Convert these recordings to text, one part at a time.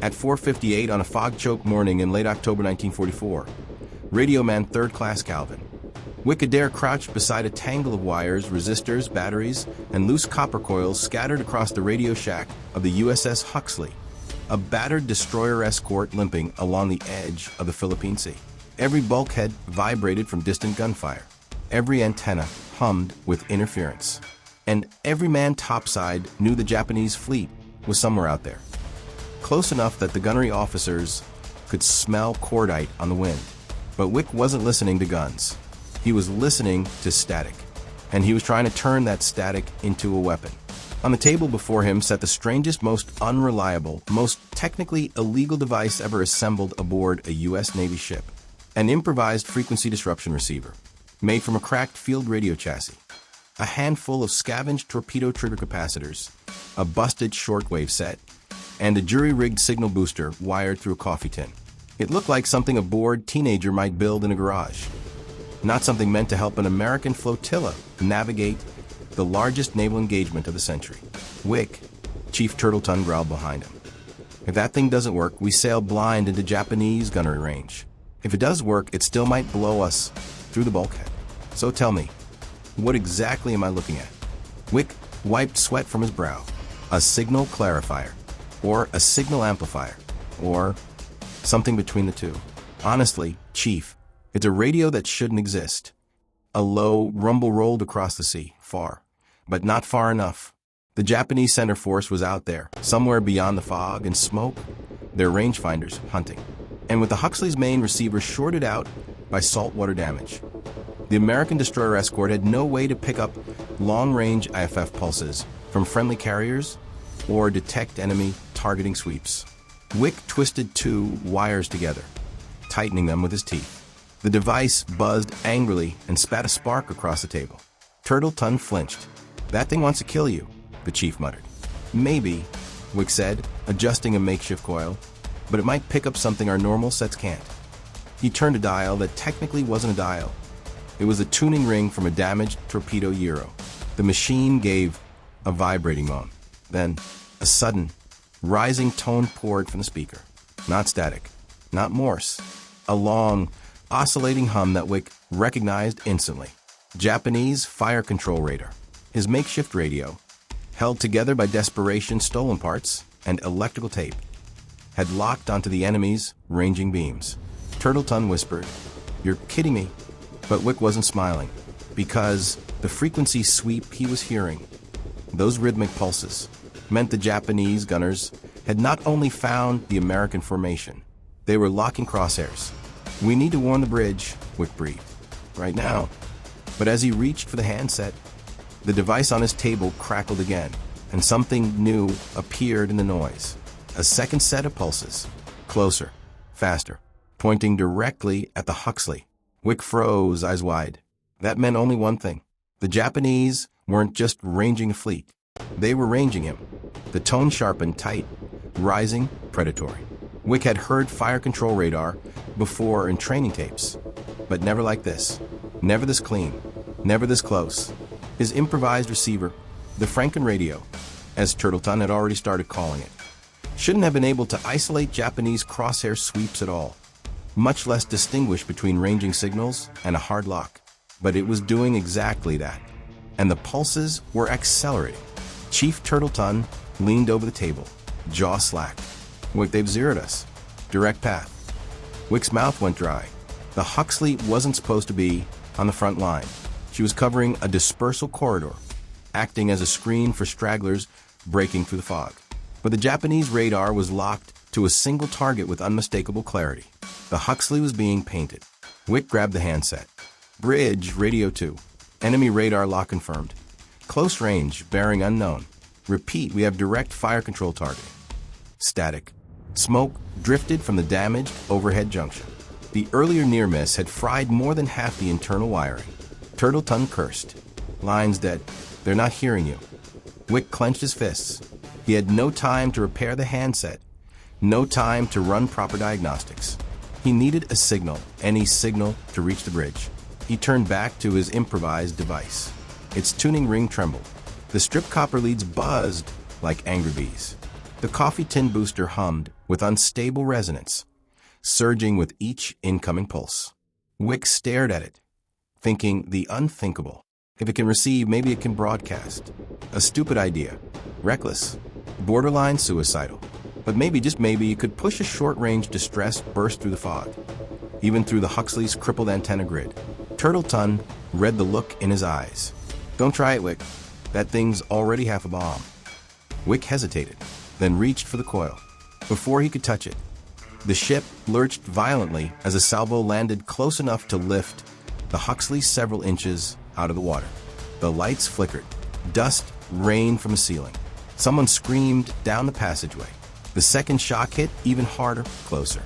At 4:58 on a fog-choked morning in late October 1944, radio man Third Class Calvin Wick Adair crouched beside a tangle of wires, resistors, batteries, and loose copper coils scattered across the radio shack of the USS Huxley, a battered destroyer escort limping along the edge of the Philippine Sea. Every bulkhead vibrated from distant gunfire. Every antenna hummed with interference. And every man topside knew the Japanese fleet was somewhere out there, close enough that the gunnery officers could smell cordite on the wind. But Wick wasn't listening to guns. He was listening to static, and he was trying to turn that static into a weapon. On the table before him sat the strangest, most unreliable, most technically illegal device ever assembled aboard a U.S. Navy ship. An improvised frequency disruption receiver, made from a cracked field radio chassis, a handful of scavenged torpedo trigger capacitors, a busted shortwave set, and a jury-rigged signal booster wired through a coffee tin. It looked like something a bored teenager might build in a garage, not something meant to help an American flotilla navigate the largest naval engagement of the century. Wick, Chief Turtleton growled behind him. If that thing doesn't work, we sail blind into Japanese gunnery range. If it does work, it still might blow us through the bulkhead. So tell me, what exactly am I looking at? Wick wiped sweat from his brow. A signal clarifier, or a signal amplifier, or something between the two. Honestly, Chief, it's a radio that shouldn't exist. A low rumble rolled across the sea, far, but not far enough. The Japanese center force was out there, somewhere beyond the fog and smoke, their rangefinders hunting. And with the Huxley's main receiver shorted out by saltwater damage, the American destroyer escort had no way to pick up long-range IFF pulses from friendly carriers or detect enemy targeting sweeps. Wick twisted two wires together, tightening them with his teeth. The device buzzed angrily and spat a spark across the table. Turtleton flinched. "That thing wants to kill you," the chief muttered. "Maybe," Wick said, adjusting a makeshift coil, "but it might pick up something our normal sets can't." He turned a dial that technically wasn't a dial. It was a tuning ring from a damaged torpedo gyro. The machine gave a vibrating moan. Then, a sudden, rising tone poured from the speaker. Not static, not Morse. A long, oscillating hum that Wick recognized instantly. Japanese fire control radar. His makeshift radio, held together by desperation, stolen parts, and electrical tape, had locked onto the enemy's ranging beams. Turtleton whispered, "You're kidding me." But Wick wasn't smiling, because the frequency sweep he was hearing, those rhythmic pulses, meant the Japanese gunners had not only found the American formation, they were locking crosshairs. "We need to warn the bridge," Wick breathed. "Right now." But as he reached for the handset, the device on his table crackled again, and something new appeared in the noise. A second set of pulses, closer, faster, pointing directly at the Huxley. Wick froze, eyes wide. That meant only one thing. The Japanese weren't just ranging a fleet. They were ranging him. The tone sharpened, tight, rising, predatory. Wick had heard fire control radar before in training tapes, but never like this. Never this clean. Never this close. His improvised receiver, the Franken radio, as Turtleton had already started calling it, shouldn't have been able to isolate Japanese crosshair sweeps at all, much less distinguish between ranging signals and a hard lock. But it was doing exactly that, and the pulses were accelerating. Chief Turtleton leaned over the table, jaw slack. "Wick, they've zeroed us. Direct path." Wick's mouth went dry. The Huxley wasn't supposed to be on the front line. She was covering a dispersal corridor, acting as a screen for stragglers breaking through the fog. But the Japanese radar was locked to a single target with unmistakable clarity. The Huxley was being painted. Wick grabbed the handset. "Bridge, radio 2. Enemy radar lock confirmed. Close range, bearing unknown. Repeat, we have direct fire control targeting." Static. Smoke drifted from the damaged overhead junction. The earlier near miss had fried more than half the internal wiring. Turtleton cursed. "Line's dead. They're not hearing you." Wick clenched his fists. He had no time to repair the handset, no time to run proper diagnostics. He needed a signal, any signal, to reach the bridge. He turned back to his improvised device. Its tuning ring trembled. The stripped copper leads buzzed like angry bees. The coffee tin booster hummed with unstable resonance, surging with each incoming pulse. Wick stared at it, thinking the unthinkable. If it can receive, maybe it can broadcast. A stupid idea. Reckless. Borderline suicidal. But maybe, just maybe, it could push a short-range distress burst through the fog, even through the Huxley's crippled antenna grid. Turtleton read the look in his eyes. Don't try it, Wick. That thing's already half a bomb. Wick hesitated, then reached for the coil. Before he could touch it, the ship lurched violently as a salvo landed close enough to lift the Huxley several inches out of the water. The lights flickered. Dust rained from the ceiling. Someone screamed down the passageway. The second shock hit even harder, closer.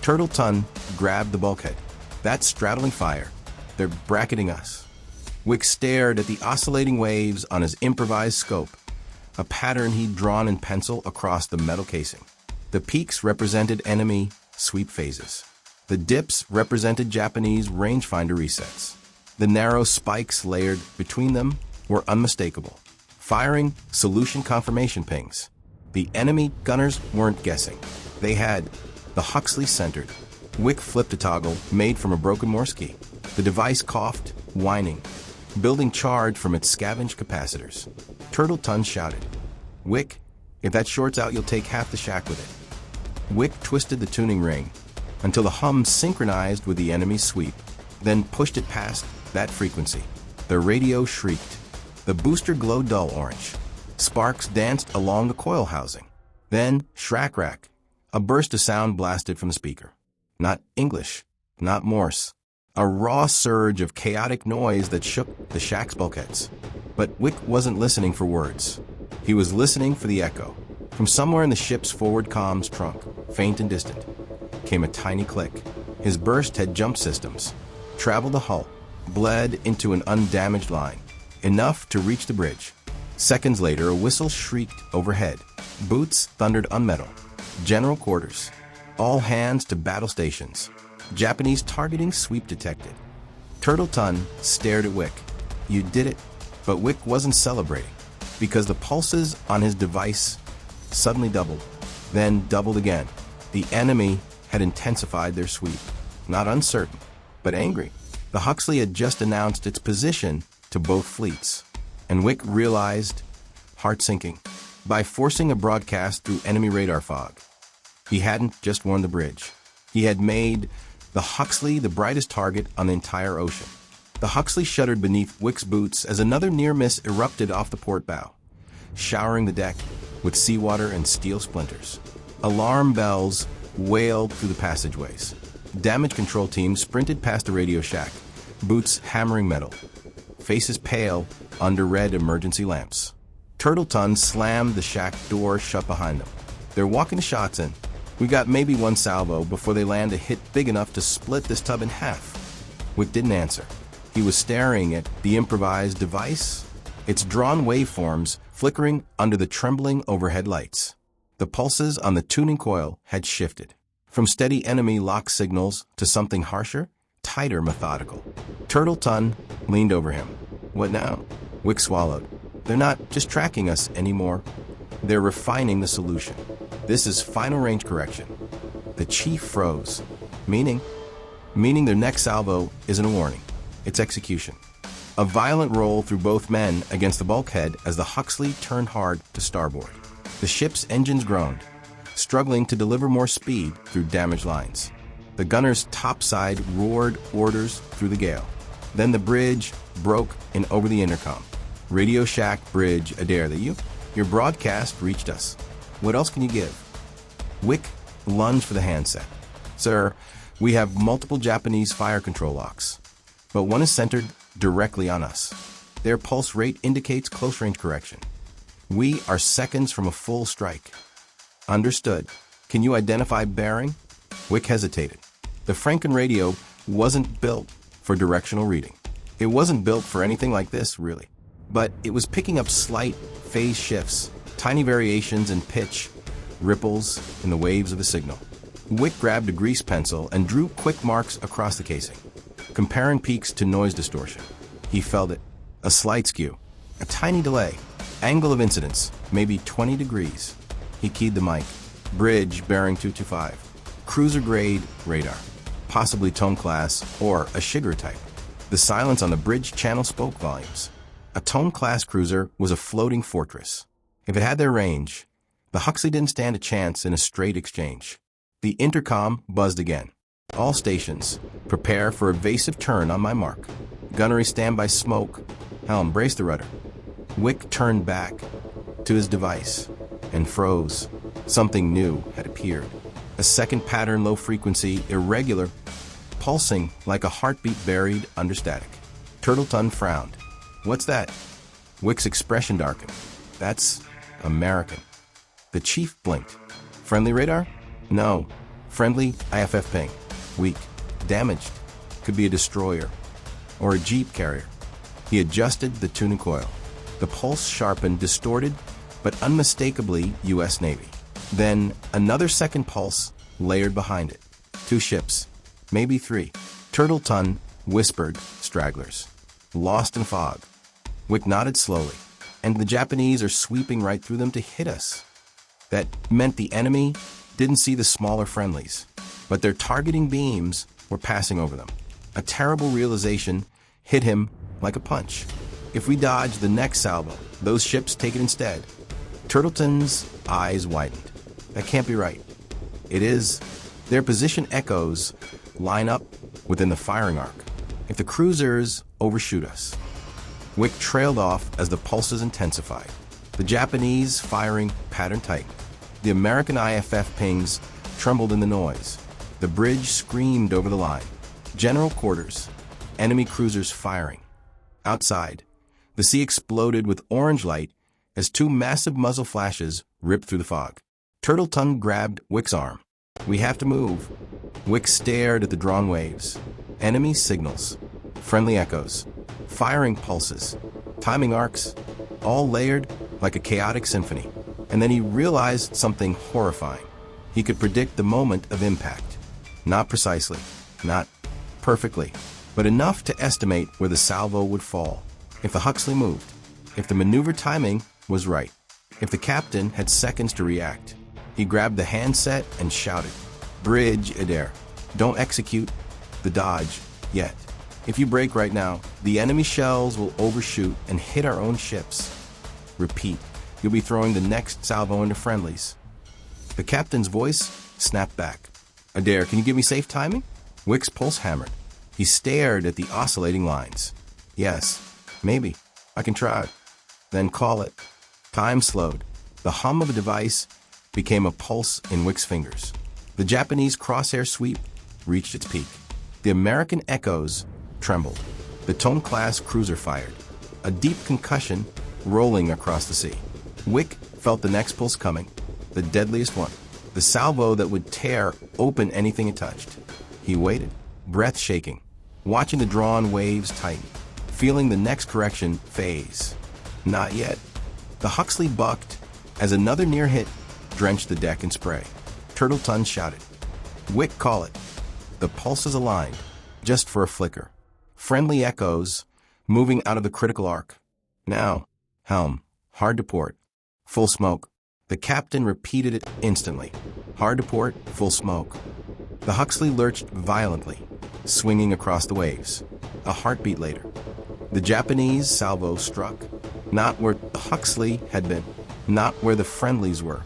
Turtleton grabbed the bulkhead. That's straddling fire. They're bracketing us. Wick stared at the oscillating waves on his improvised scope, a pattern he'd drawn in pencil across the metal casing. The peaks represented enemy sweep phases. The dips represented Japanese rangefinder resets. The narrow spikes layered between them were unmistakable, firing solution confirmation pings. The enemy gunners weren't guessing. They had the Huxley centered. Wick flipped a toggle made from a broken Morse key. The device coughed, whining, building charge from its scavenged capacitors. Turtleton shouted, "Wick, if that shorts out, you'll take half the shack with it." Wick twisted the tuning ring until the hum synchronized with the enemy's sweep, then pushed it past that frequency. The radio shrieked. The booster glowed dull orange. Sparks danced along the coil housing. Then, shrack-rack, a burst of sound blasted from the speaker. Not English, not Morse. A raw surge of chaotic noise that shook the shack's bulkheads. But Wick wasn't listening for words. He was listening for the echo. From somewhere in the ship's forward comms trunk, faint and distant, came a tiny click. His burst had jump systems, traveled the hull, bled into an undamaged line, enough to reach the bridge. Seconds later, a whistle shrieked overhead. Boots thundered on metal. General quarters. All hands to battle stations. Japanese targeting sweep detected. Turtleton stared at Wick. You did it. But Wick wasn't celebrating, because the pulses on his device suddenly doubled, then doubled again. The enemy had intensified their sweep. Not uncertain, but angry. The Huxley had just announced its position to both fleets. And Wick realized, heart sinking, by forcing a broadcast through enemy radar fog. He hadn't just won the bridge. He had made the Huxley the brightest target on the entire ocean. The Huxley shuddered beneath Wick's boots as another near miss erupted off the port bow, showering the deck with seawater and steel splinters. Alarm bells wailed through the passageways. Damage control teams sprinted past the radio shack, boots hammering metal, faces pale under red emergency lamps. Turtleton slammed the shack door shut behind them. They're walking the shots in. We got maybe one salvo before they land a hit big enough to split this tub in half. Wick didn't answer. He was staring at the improvised device, its drawn waveforms flickering under the trembling overhead lights. The pulses on the tuning coil had shifted, from steady enemy lock signals to something harsher, tighter, methodical. Turtleton leaned over him. What now? Wick swallowed. They're not just tracking us anymore. They're refining the solution. This is final range correction. The chief froze. Meaning their next salvo isn't a warning. It's execution. A violent roll through both men against the bulkhead as the Huxley turned hard to starboard. The ship's engines groaned, struggling to deliver more speed through damaged lines. The gunner's topside roared orders through the gale. Then the bridge broke in over the intercom. Radio Shack Bridge, Adair, that you? Your broadcast reached us. What else can you give? Wick lunged for the handset. Sir, we have multiple Japanese fire control locks, but one is centered directly on us. Their pulse rate indicates close range correction. We are seconds from a full strike. Understood. Can you identify bearing? Wick hesitated. The Franken radio wasn't built for directional reading. It wasn't built for anything like this, really. But it was picking up slight phase shifts, tiny variations in pitch, ripples in the waves of the signal. Wick grabbed a grease pencil and drew quick marks across the casing, comparing peaks to noise distortion. He felt it. A slight skew, a tiny delay, angle of incidence, maybe 20 degrees. He keyed the mic. Bridge bearing 225. Cruiser-grade radar. Possibly tone class or a Shiger type. The silence on the bridge channel spoke volumes. A tone class cruiser was a floating fortress. If it had their range, the Huxley didn't stand a chance in a straight exchange. The intercom buzzed again. All stations, prepare for evasive turn on my mark. Gunnery standby smoke. Helm, brace the rudder. Wick turned back to his device and froze. Something new had appeared. A second pattern, low frequency, irregular, pulsing like a heartbeat buried under static. Turtleton frowned. What's that? Wick's expression darkened. That's American. The chief blinked. Friendly radar? No. Friendly IFF ping. Weak. Damaged. Could be a destroyer. Or a jeep carrier. He adjusted the tuning coil. The pulse sharpened, distorted, but unmistakably U.S. Navy. Then another second pulse layered behind it. 2 ships. Maybe 3. Turtleton whispered stragglers. Lost in fog. Wick nodded slowly. And the Japanese are sweeping right through them to hit us. That meant the enemy didn't see the smaller friendlies, but their targeting beams were passing over them. A terrible realization hit him like a punch. If we dodge the next salvo, those ships take it instead. Turtleton's eyes widened. That can't be right. It is. Their position echoes line up within the firing arc. If the cruisers overshoot us. Wick trailed off as the pulses intensified. The Japanese firing pattern tightened. The American IFF pings trembled in the noise. The bridge screamed over the line. General quarters. Enemy cruisers firing. Outside, the sea exploded with orange light as 2 massive muzzle flashes ripped through the fog. Turtleton grabbed Wick's arm. We have to move. Wick stared at the drawn waves. Enemy signals. Friendly echoes. Firing pulses. Timing arcs. All layered like a chaotic symphony. And then he realized something horrifying. He could predict the moment of impact. Not precisely. Not perfectly. But enough to estimate where the salvo would fall. If the Huxley moved. If the maneuver timing was right. If the captain had seconds to react. He grabbed the handset and shouted, Bridge Adair. Don't execute the dodge yet. If you break right now, the enemy shells will overshoot and hit our own ships. Repeat, you'll be throwing the next salvo into friendlies. The captain's voice snapped back. Adair, can you give me safe timing? Wick's pulse hammered. He stared at the oscillating lines. Yes, maybe. I can try. Then call it. Time slowed. The hum of a device became a pulse in Wick's fingers. The Japanese crosshair sweep reached its peak. The American echoes trembled. The Tone class cruiser fired. A deep concussion rolling across the sea. Wick felt the next pulse coming, the deadliest one. The salvo that would tear open anything it touched. He waited, breath shaking, watching the drawn waves tighten, feeling the next correction phase. Not yet. The Huxley bucked as another near hit drenched the deck in spray. Turtleton shouted, Wick, call it. The pulses aligned, just for a flicker. Friendly echoes, moving out of the critical arc. Now, helm, hard to port, full smoke. The captain repeated it instantly. Hard to port, full smoke. The Huxley lurched violently, swinging across the waves. A heartbeat later, the Japanese salvo struck, not where the Huxley had been, not where the friendlies were,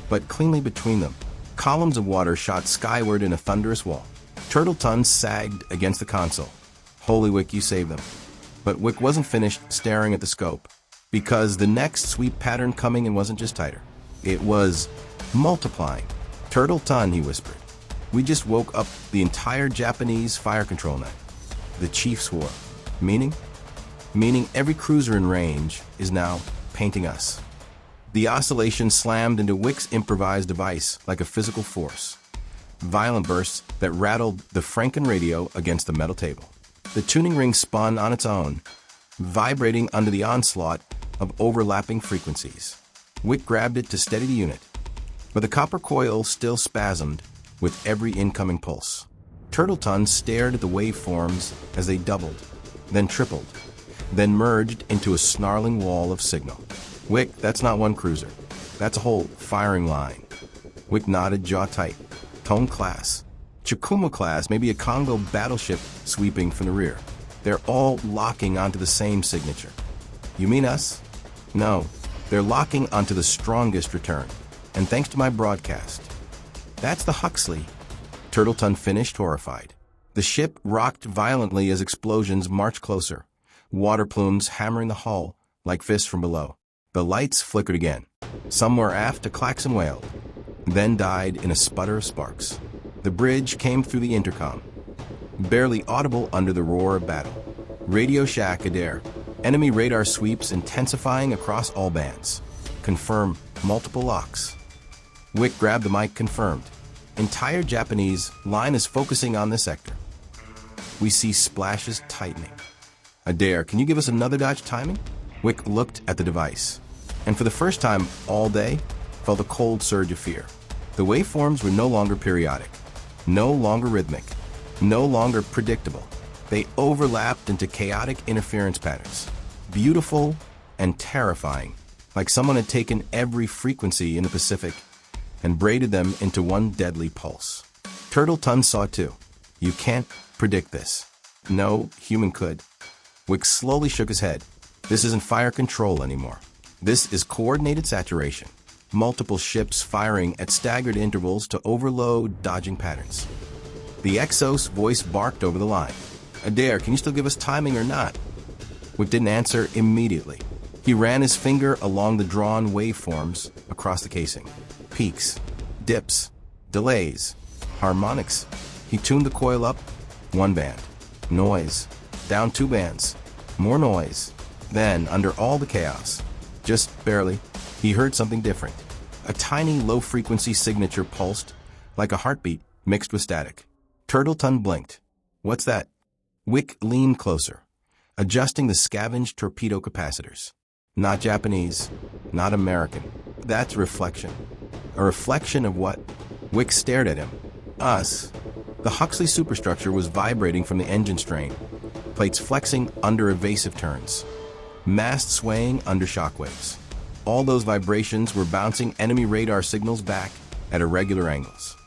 but cleanly between them. Columns of water shot skyward in a thunderous wall. Turtleton sagged against the console. Holy Wick, you saved them. But Wick wasn't finished staring at the scope, because the next sweep pattern coming in wasn't just tighter. It was multiplying. Turtleton, he whispered. We just woke up the entire Japanese fire control net. The chief swore. Meaning? Meaning every cruiser in range is now painting us. The oscillation slammed into Wick's improvised device like a physical force. Violent bursts that rattled the Franken radio against the metal table. The tuning ring spun on its own, vibrating under the onslaught of overlapping frequencies. Wick grabbed it to steady the unit, but the copper coil still spasmed with every incoming pulse. Turtleton stared at the waveforms as they doubled, then tripled, then merged into a snarling wall of signal. Wick, that's not one cruiser. That's a whole firing line. Wick nodded, jaw tight. Tone class. Chikuma class, maybe a Congo battleship sweeping from the rear. They're all locking onto the same signature. You mean us? No, they're locking onto the strongest return. And thanks to my broadcast. That's the Huxley. Turtleton finished, horrified. The ship rocked violently as explosions marched closer, water plumes hammering the hull like fists from below. The lights flickered again. Somewhere aft, a klaxon wailed, then died in a sputter of sparks. The bridge came through the intercom, barely audible under the roar of battle. Radio shack Adair. Enemy radar sweeps intensifying across all bands. Confirm multiple locks. Wick grabbed the mic, confirmed. Entire Japanese line is focusing on this sector. We see splashes tightening. Adair, can you give us another dodge timing? Wick looked at the device, and for the first time all day, felt a cold surge of fear. The waveforms were no longer periodic, no longer rhythmic, no longer predictable. They overlapped into chaotic interference patterns, beautiful and terrifying, like someone had taken every frequency in the Pacific and braided them into one deadly pulse. Turtleton saw it too. You can't predict this. No human could. Wick slowly shook his head. This isn't fire control anymore. This is coordinated saturation. Multiple ships firing at staggered intervals to overload dodging patterns. The Exos voice barked over the line. Adair, can you still give us timing or not? Wick didn't answer immediately. He ran his finger along the drawn waveforms across the casing. Peaks, dips, delays, harmonics. He tuned the coil up, 1 band. Noise, down 2 bands. More noise. Then, under all the chaos, just barely, he heard something different. A tiny low-frequency signature pulsed, like a heartbeat mixed with static. Turtleton blinked. What's that? Wick leaned closer, adjusting the scavenged torpedo capacitors. Not Japanese, not American. That's reflection. A reflection of what? Wick stared at him. Us. The Huxley superstructure was vibrating from the engine strain, plates flexing under evasive turns, masts swaying under shockwaves. All those vibrations were bouncing enemy radar signals back at irregular angles,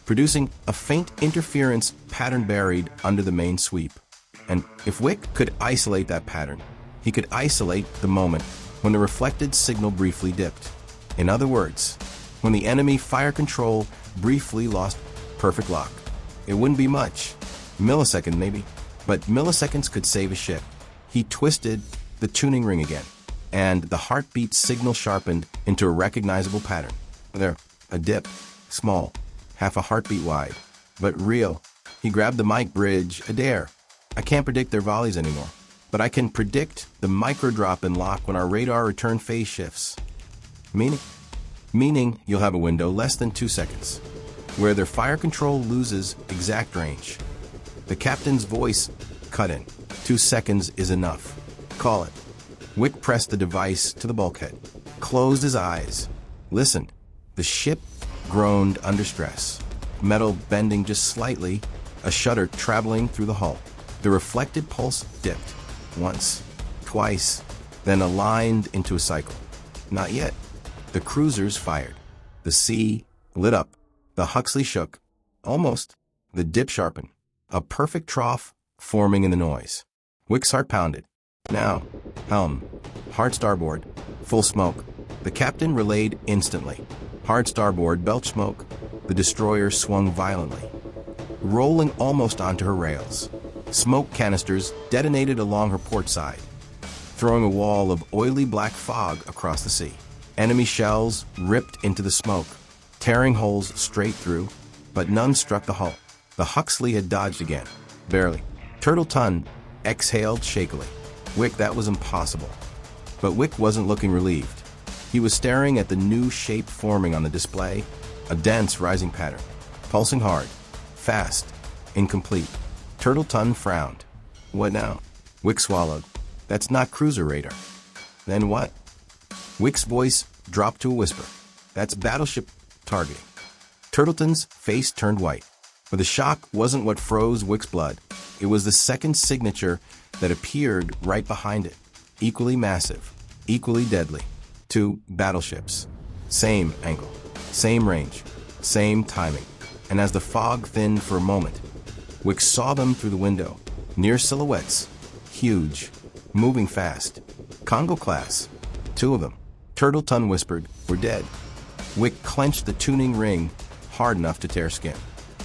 producing a faint interference pattern buried under the main sweep. And if Wick could isolate that pattern, he could isolate the moment when the reflected signal briefly dipped. In other words, when the enemy fire control briefly lost perfect lock. It wouldn't be much. Millisecond maybe. But milliseconds could save a ship. He twisted the tuning ring again, and the heartbeat signal sharpened into a recognizable pattern. There, a dip, small, half a heartbeat wide, but real. He grabbed the mic bridge. Adair, I can't predict their volleys anymore, but I can predict the micro drop in lock when our radar return phase shifts. Meaning you'll have a window less than 2 seconds, where their fire control loses exact range. The captain's voice cut in. 2 seconds is enough. Call it. Wick pressed the device to the bulkhead, closed his eyes, listened. The ship groaned under stress, metal bending just slightly, a shudder traveling through the hull. The reflected pulse dipped, once, twice, then aligned into a cycle. Not yet. The cruisers fired. The sea lit up. The Huxley shook. Almost. The dip sharpened. A perfect trough forming in the noise. Wick's heart pounded. Now, helm. Hard starboard. Full smoke. The captain relayed instantly. Hard starboard, belch smoke. The destroyer swung violently, rolling almost onto her rails. Smoke canisters detonated along her port side, throwing a wall of oily black fog across the sea. Enemy shells ripped into the smoke, tearing holes straight through, but none struck the hull. The Huxley had dodged again, barely. Turtleton exhaled shakily. Wick, that was impossible. But Wick wasn't looking relieved. He was staring at the new shape forming on the display, a dense rising pattern, pulsing hard, fast, incomplete. Turtleton frowned. What now? Wick swallowed. That's not cruiser radar. Then what? Wick's voice dropped to a whisper. That's battleship targeting. Turtleton's face turned white. But the shock wasn't what froze Wick's blood. It was the second signature that appeared right behind it. Equally massive, equally deadly. 2 battleships. Same angle, same range, same timing. And as the fog thinned for a moment, Wick saw them through the window. Near silhouettes, huge, moving fast. Congo class, 2 of them. Turtleton whispered, "We're dead." Wick clenched the tuning ring hard enough to tear skin.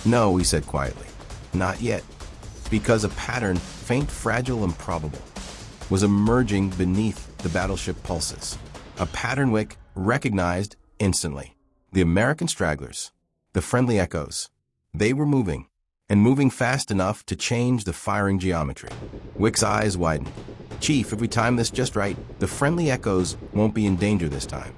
"No," he said quietly, "not yet." Because a pattern, faint, fragile, improbable, was emerging beneath the battleship pulses. A pattern Wick recognized instantly. The American stragglers, the friendly echoes. They were moving, and moving fast enough to change the firing geometry. Wick's eyes widened. "Chief, if we time this just right, the friendly echoes won't be in danger this time.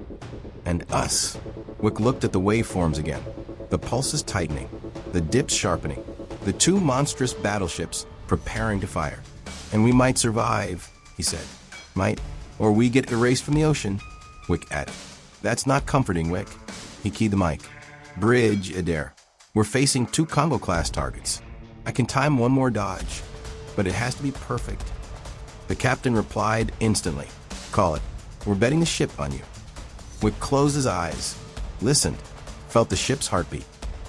And us." Wick looked at the waveforms again. The pulses tightening, the dips sharpening, the 2 monstrous battleships preparing to fire. "And we might survive," he said. "Might, or we get erased from the ocean," Wick added. "That's not comforting, Wick." He keyed the mic. "Bridge, Adair. We're facing 2 Congo-class targets. I can time one more dodge, but it has to be perfect." The captain replied instantly. "Call it. We're betting the ship on you." Wick closed his eyes, listened, felt the ship's heartbeat,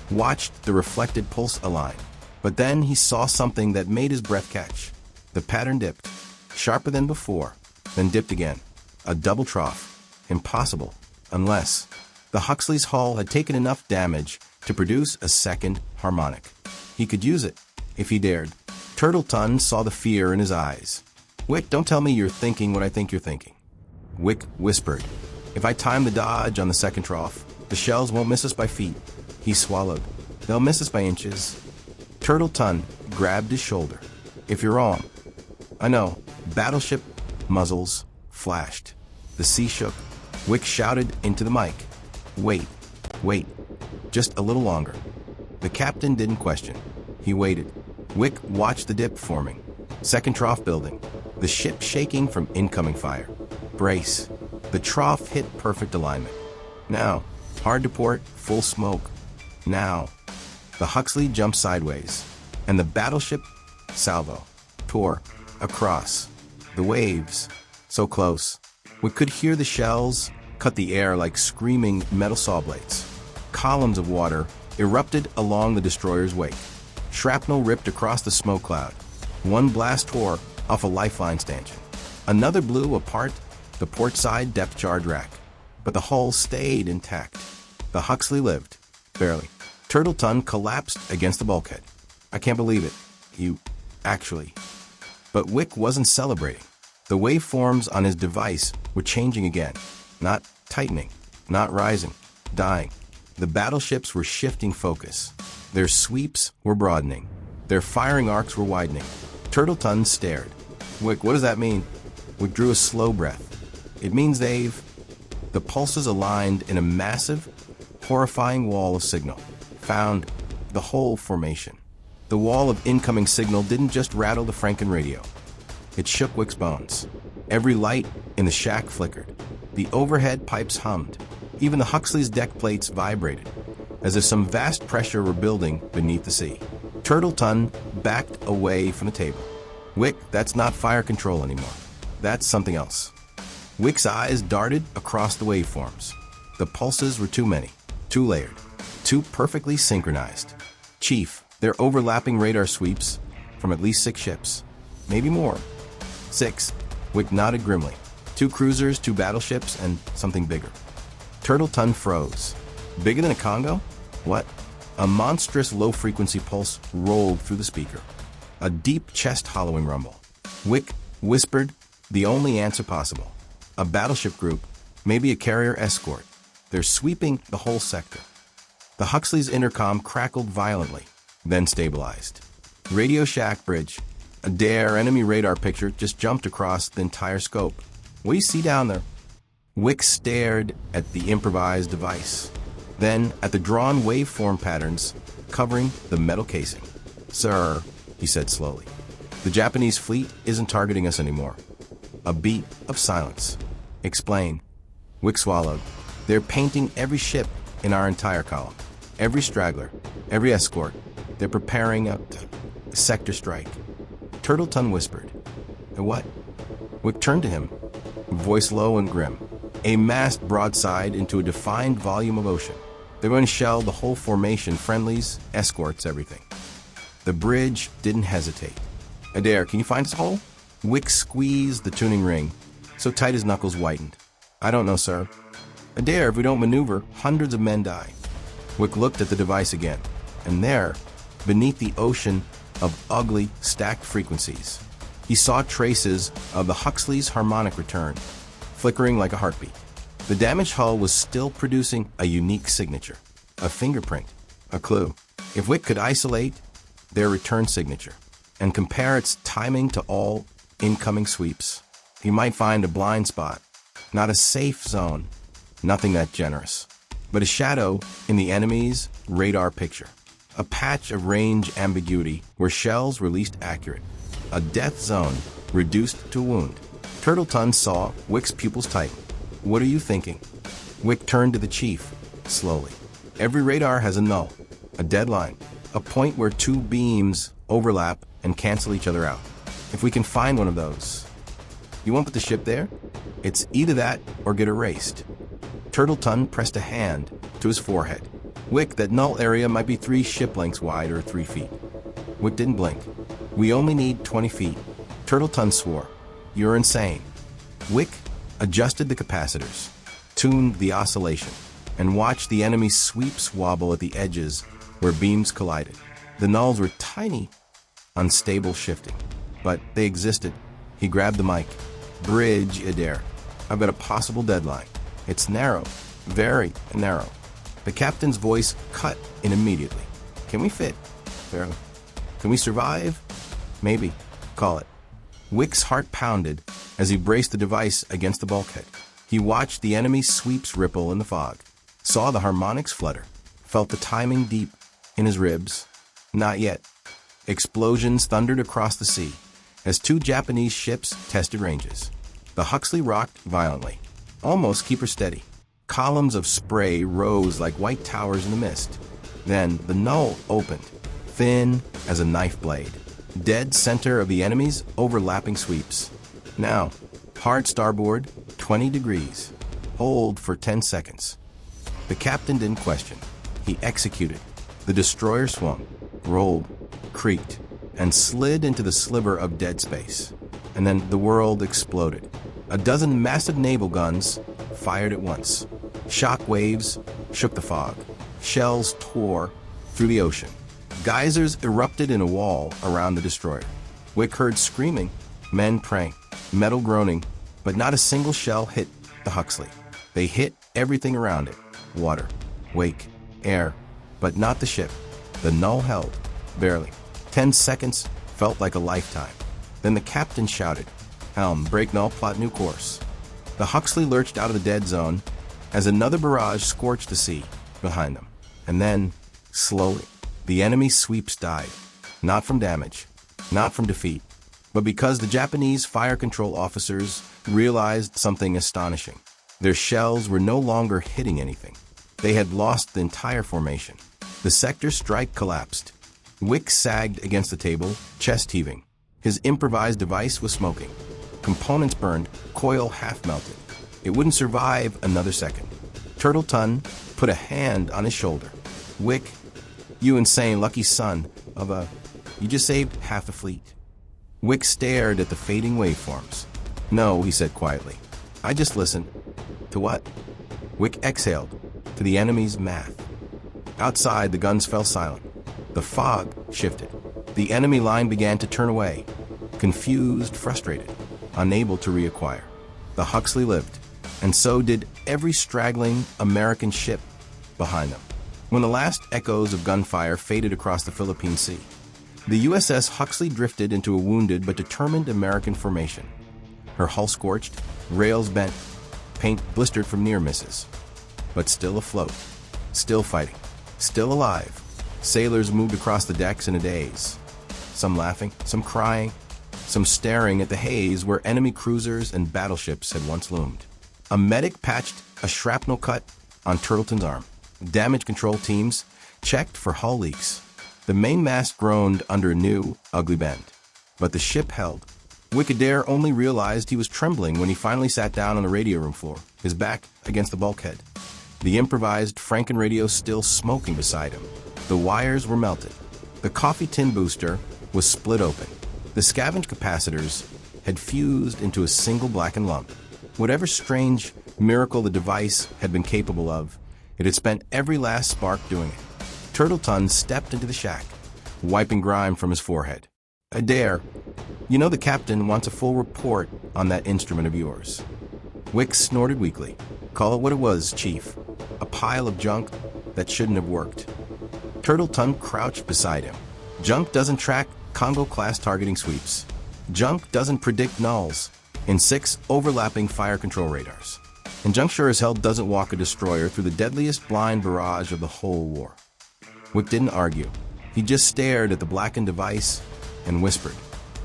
watched the reflected pulse align. But then he saw something that made his breath catch. The pattern dipped, sharper than before, then dipped again. A double trough. Impossible, unless the Huxley's hull had taken enough damage to produce a second harmonic. He could use it, if he dared. Turtleton saw the fear in his eyes. "Wick, don't tell me you're thinking what I think you're thinking." Wick whispered, "If I time the dodge on the second trough, the shells won't miss us by feet." He swallowed. "They'll miss us by inches." Turtleton grabbed his shoulder. "If you're wrong." "I know." Battleship muzzles flashed. The sea shook. Wick shouted into the mic, "Wait, wait, just a little longer." The captain didn't question. He waited. Wick watched the dip forming, second trough building, the ship shaking from incoming fire. Brace. The trough hit perfect alignment. Now, hard to port, full smoke. Now, the Huxley jumped sideways, and the battleship, salvo, tore across. The waves, so close. We could hear the shells cut the air like screaming metal saw blades. Columns of water erupted along the destroyer's wake. Shrapnel ripped across the smoke cloud. One blast tore off a lifeline stanchion. Another blew apart the port side depth charge rack. But the hull stayed intact. The Huxley lived, barely. Turtleton collapsed against the bulkhead. "I can't believe it. You, actually." But Wick wasn't celebrating. The waveforms on his device were changing again. Not tightening, not rising, dying. The battleships were shifting focus. Their sweeps were broadening. Their firing arcs were widening. Turtleton stared. "Wick, what does that mean?" Wick drew a slow breath. "It means they've..." The pulses aligned in a massive, horrifying wall of signal. Found the whole formation. The wall of incoming signal didn't just rattle the Franken radio. It shook Wick's bones. Every light in the shack flickered. The overhead pipes hummed. Even the Huxley's deck plates vibrated, as if some vast pressure were building beneath the sea. Turtleton backed away from the table. "Wick, that's not fire control anymore. That's something else." Wick's eyes darted across the waveforms. The pulses were too many, too layered, too perfectly synchronized. "Chief, they're overlapping radar sweeps from at least 6 ships. Maybe more." 6. Wick nodded grimly. 2 cruisers, 2 battleships, and something bigger. Turtleton froze. "Bigger than a Congo? What?" A monstrous low-frequency pulse rolled through the speaker. A deep chest-hollowing rumble. Wick whispered the only answer possible. "A battleship group, maybe a carrier escort. They're sweeping the whole sector." The Huxley's intercom crackled violently, then stabilized. "Radio shack bridge. A dare enemy radar picture just jumped across the entire scope. What do you see down there?" Wick stared at the improvised device, then at the drawn waveform patterns covering the metal casing. "Sir," he said slowly, "the Japanese fleet isn't targeting us anymore." A beat of silence. "Explain." Wick swallowed. "They're painting every ship in our entire column. Every straggler, every escort. They're preparing a sector strike." Turtleton whispered. "A what?" Wick turned to him, voice low and grim. a massed broadside into a defined volume of ocean. They're going to shell the whole formation, friendlies, escorts, everything. The bridge didn't hesitate. Adair, can you find us a hole? Wick squeezed the tuning ring, so tight his knuckles whitened. I don't know, sir. Adair, if we don't maneuver, hundreds of men die. Wick looked at the device again, and there, beneath the ocean of ugly, stacked frequencies, he saw traces of the Huxley's harmonic return, flickering like a heartbeat. The damaged hull was still producing a unique signature, a fingerprint, a clue. If Wick could isolate their return signature and compare its timing to all incoming sweeps, he might find a blind spot, not a safe zone, nothing that generous, but a shadow in the enemy's radar picture, a patch of range ambiguity where shells were least accurate, a death zone reduced to a wound. Turtleton saw Wick's pupils tighten. What are you thinking? Wick turned to the chief, slowly. Every radar has a null, a deadline, a point where two beams overlap and cancel each other out. If we can find one of those, you won't put the ship there? It's either that or get erased. Turtleton pressed a hand to his forehead. Wick, that null area might be 3 ship lengths wide or 3 feet. Wick didn't blink. We only need 20 feet. Turtleton swore. You're insane. Wick adjusted the capacitors, tuned the oscillation, and watched the enemy's sweeps wobble at the edges where beams collided. The nulls were tiny, unstable shifting, but they existed. He grabbed the mic. Bridge, Adair. I've got a possible deadline. It's narrow, very narrow. The captain's voice cut in immediately. Can we fit? Barely. Can we survive? Maybe. Call it. Wick's heart pounded as he braced the device against the bulkhead. He watched the enemy's sweeps ripple in the fog, saw the harmonics flutter, felt the timing deep in his ribs. Not yet. Explosions thundered across the sea as 2 Japanese ships tested ranges. The Huxley rocked violently, almost keep her steady. Columns of spray rose like white towers in the mist. Then the null opened, thin as a knife blade, dead center of the enemy's overlapping sweeps. Now, hard starboard, 20 degrees. Hold for 10 seconds. The captain didn't question. He executed. The destroyer swung, rolled, creaked, and slid into the sliver of dead space. And then the world exploded. A dozen massive naval guns fired at once. Shock waves shook the fog. Shells tore through the ocean. Geysers erupted in a wall around the destroyer. Wick heard screaming, men praying, metal groaning, but not a single shell hit the Huxley. They hit everything around it. Water, wake, air, but not the ship. The null held, barely. 10 seconds felt like a lifetime. Then the captain shouted, "Helm, break null, plot new course." The Huxley lurched out of the dead zone as another barrage scorched the sea behind them. And then, slowly, the enemy sweeps died. Not from damage, not from defeat, but because the Japanese fire control officers realized something astonishing. Their shells were no longer hitting anything. They had lost the entire formation. The sector strike collapsed. Wick sagged against the table, chest heaving. His improvised device was smoking. Components burned, coil half melted. It wouldn't survive another second. Turtleton put a hand on his shoulder. Wick, you insane lucky son of a... You just saved half the fleet. Wick stared at the fading waveforms. No, he said quietly. I just listened. To what? Wick exhaled. To the enemy's math. Outside, the guns fell silent. The fog shifted. The enemy line began to turn away. Confused, frustrated, unable to reacquire. The Huxley lived, and so did every straggling American ship behind them. When the last echoes of gunfire faded across the Philippine Sea, the USS Huxley drifted into a wounded but determined American formation. Her hull scorched, rails bent, paint blistered from near misses. But still afloat, still fighting, still alive. Sailors moved across the decks in a daze. Some laughing, some crying, some staring at the haze where enemy cruisers and battleships had once loomed. A medic patched a shrapnel cut on Turtleton's arm. Damage control teams checked for hull leaks. The mainmast groaned under a new, ugly bend. But the ship held. Wick only realized he was trembling when he finally sat down on the radio room floor, his back against the bulkhead. The improvised Franken radio still smoking beside him. The wires were melted. The coffee tin booster was split open. The scavenge capacitors had fused into a single blackened lump. Whatever strange miracle the device had been capable of, it had spent every last spark doing it. Turtleton stepped into the shack, wiping grime from his forehead. Adair, you know the captain wants a full report on that instrument of yours. Wick snorted weakly. Call it what it was, Chief. A pile of junk that shouldn't have worked. Turtleton crouched beside him. Junk doesn't track Congo-class targeting sweeps. Junk doesn't predict nulls in 6 overlapping fire control radars. And Junk sure as hell doesn't walk a destroyer through the deadliest blind barrage of the whole war. Wick didn't argue. He just stared at the blackened device and whispered.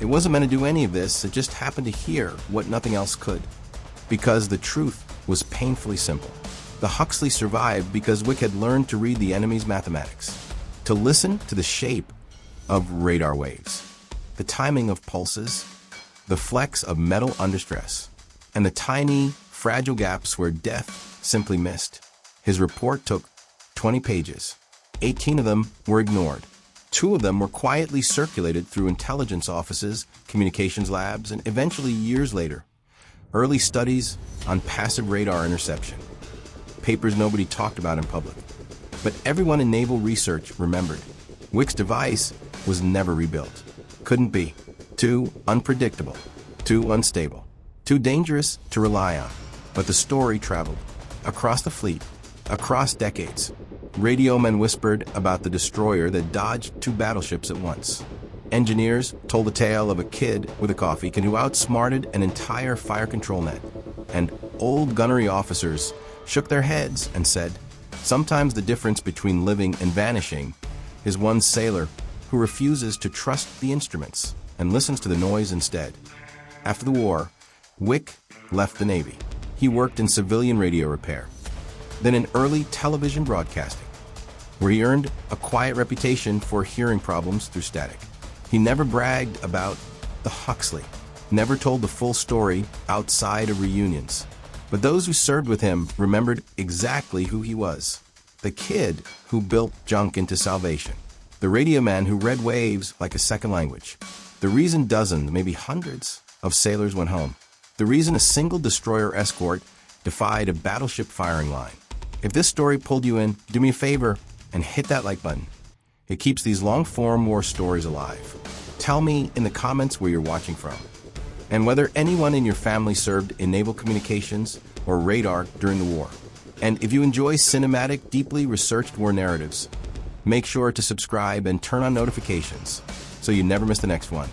It wasn't meant to do any of this, it just happened to hear what nothing else could. Because the truth was painfully simple. The Huxley survived because Wick had learned to read the enemy's mathematics, to listen to the shape of radar waves, the timing of pulses, the flex of metal under stress, and the tiny, fragile gaps where death simply missed. His report took 20 pages. 18 of them were ignored. 2 of them were quietly circulated through intelligence offices, communications labs, and eventually, years later, early studies on passive radar interception. Papers nobody talked about in public. But everyone in naval research remembered. Wick's device was never rebuilt. Couldn't be. Too unpredictable. Too unstable. Too dangerous to rely on. But the story traveled. Across the fleet. Across decades. Radio men whispered about the destroyer that dodged 2 battleships at once. Engineers told the tale of a kid with a coffee can who outsmarted an entire fire control net. And old gunnery officers shook their heads and said, sometimes the difference between living and vanishing is one sailor who refuses to trust the instruments and listens to the noise instead. After the war, Wick left the Navy. He worked in civilian radio repair, then in early television broadcasting, where he earned a quiet reputation for hearing problems through static. He never bragged about the Huxley, never told the full story outside of reunions. But those who served with him remembered exactly who he was. The kid who built junk into salvation. The radio man who read waves like a second language. The reason dozens, maybe hundreds, of sailors went home. The reason a single destroyer escort defied a battleship firing line. If this story pulled you in, do me a favor and hit that like button. It keeps these long-form war stories alive. Tell me in the comments where you're watching from, and whether anyone in your family served in naval communications or radar during the war. And if you enjoy cinematic, deeply researched war narratives, make sure to subscribe and turn on notifications so you never miss the next one.